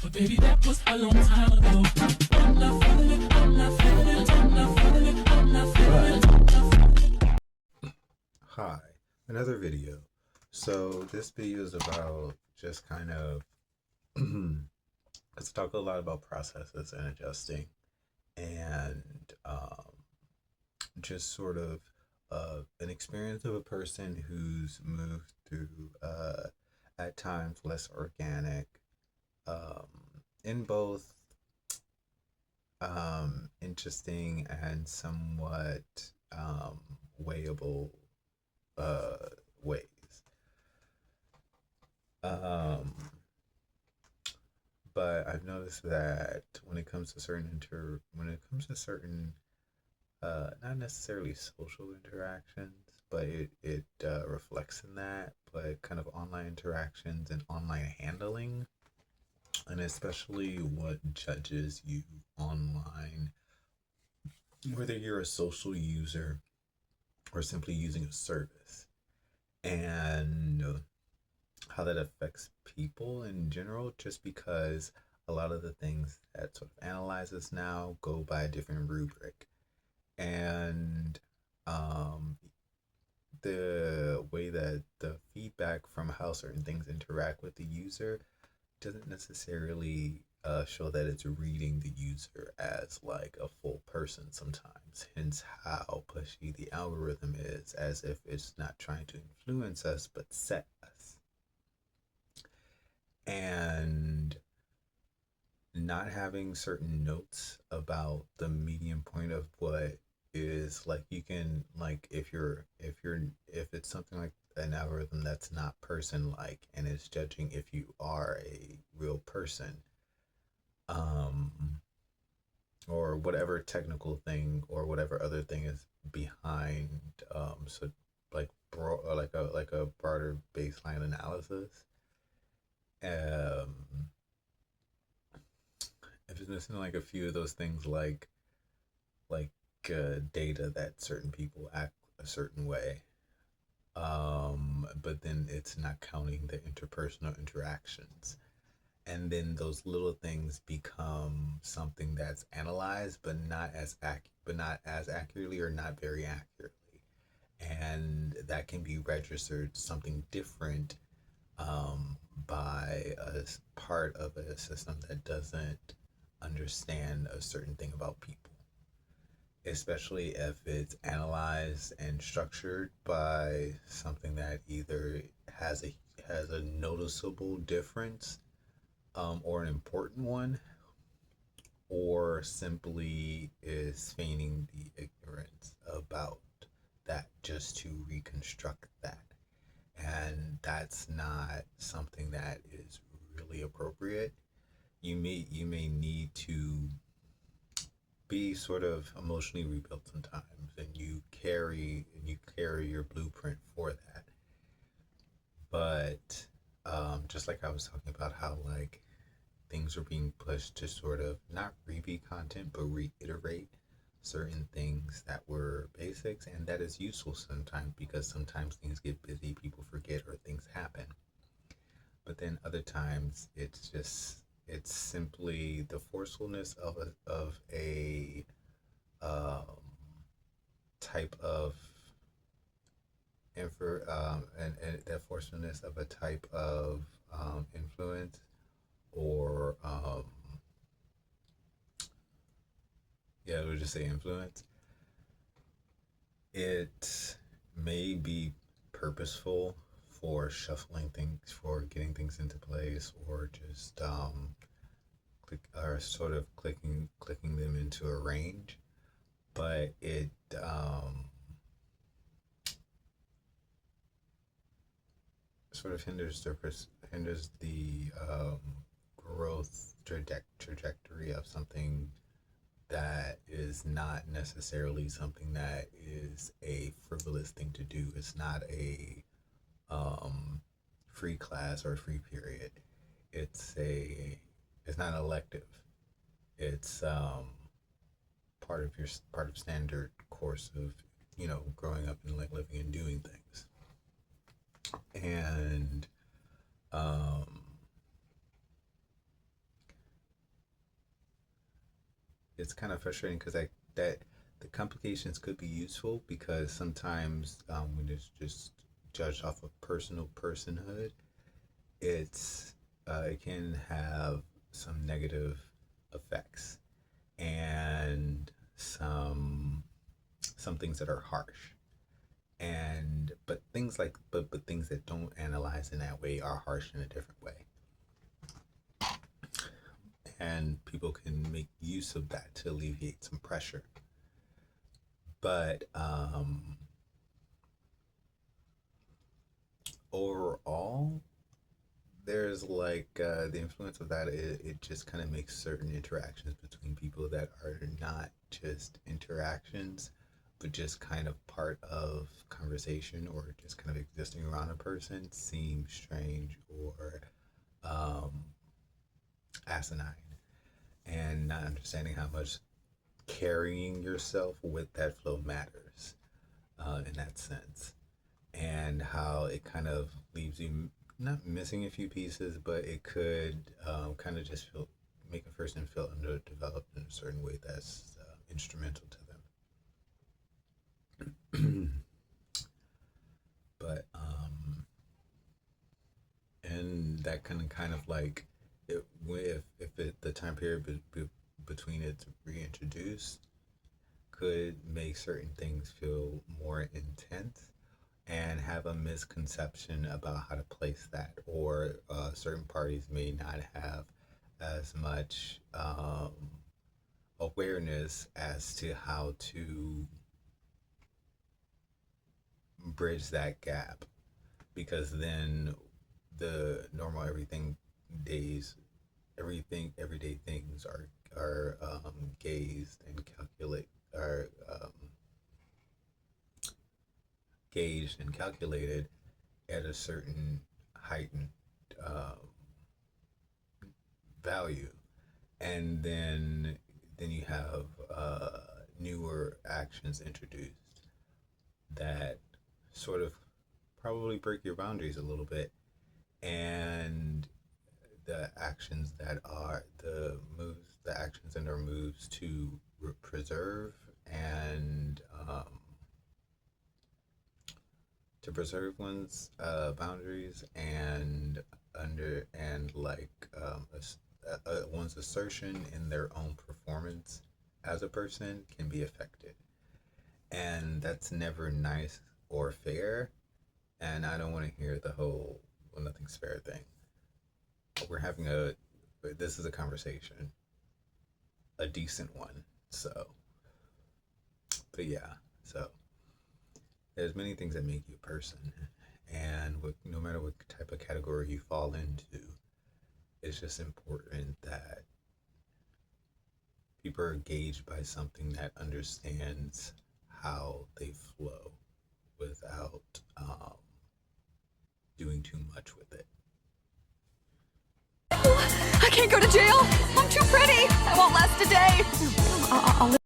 But baby, that was a long time ago. I'm not feeling it, I'm not feeling it, I'm not feeling it, I'm not feeling it, I'm not feeling it. Hi, another video. So this video is about just kind of let's talk a lot about processes and adjusting and just sort of an experience of a person who's moved through at times less organic um, in both interesting and somewhat weighable uh, ways. Um, but I've noticed that when it comes to certain not necessarily social interactions, but it reflects in that, but kind of online interactions and online handling, and especially what judges you online, whether you're a social user or simply using a service, and how that affects people in general, just because a lot of the things that sort of analyzes now go by a different rubric. And um, the way that the feedback from how certain things interact with the user doesn't necessarily show that it's reading the user as like a full person sometimes, hence how pushy the algorithm is, as if it's not trying to influence us but set us. And not having certain notes about the medium point of what is like, you can, like, if it's something like an algorithm that's not person like and is judging if you are a real person, um or whatever technical thing or whatever other thing is behind, so like like a broader baseline analysis, um if it's missing like a few of those things, like data that certain people act a certain way, but then it's not counting the interpersonal interactions, and then those little things become something that's analyzed but not as accurately, or not very accurately, and that can be registered something different, by a part of a system that doesn't understand a certain thing about people, especially if it's analyzed and structured by something that either has a noticeable difference, or an important one, or simply is feigning the ignorance about that just to reconstruct that. And that's not something that is really appropriate. You may need to be sort of emotionally rebuilt sometimes, and you carry your blueprint for that. But just like I was talking about how, like, things are being pushed to sort of not repeat content but reiterate certain things that were basics, and that is useful sometimes, because sometimes things get busy, people forget, or things happen. But then other times it's simply the forcefulness of a um, type of and the forcefulness of a type of influence, or yeah, we'll just say influence. It may be purposeful for shuffling things, for getting things into place, or just click, or sort of clicking them into a range, but it sort of hinders the growth trajectory of something that is not necessarily something that is a frivolous thing to do. It's not a um, free class or free period. It's not elective. It's part of standard course of, growing up and like living and doing things. And um, it's kind of frustrating because that the complications could be useful because sometimes when it's just judged off of personal personhood, it can have some negative effects and some things that are harsh. And but things that don't analyze in that way are harsh in a different way, and people can make use of that to alleviate some pressure. But overall, there's the influence of that. It just kind of makes certain interactions between people that are not just interactions, but just kind of part of conversation or just kind of existing around a person seem strange or um, asinine, and not understanding how much carrying yourself with that flow matters in that sense, and how it kind of leaves you not missing a few pieces, but it could kind of just feel make a person feel underdeveloped in a certain way that's instrumental to them. But and that can kind of if the time period between it's reintroduced could make certain things feel more intense and have a misconception about how to place that, or certain parties may not have as much awareness as to how to bridge that gap, because then the normal everyday things are gazed and calculate are gauged and calculated at a certain heightened um, value, and then you have newer actions introduced that sort of probably break your boundaries a little bit, and the actions and our moves to preserve and to preserve one's boundaries and under and one's assertion in their own performance as a person can be affected, and that's never nice or fair. And I don't want to hear the whole "well, nothing's fair" thing. We're having a this is a conversation, a decent one. So, but yeah, so there's many things that make you a person, and no matter what type of category you fall into, it's just important that people are gauged by something that understands how they flow without doing too much with it. I can't go to jail. I'm too pretty. I won't last a day. I'll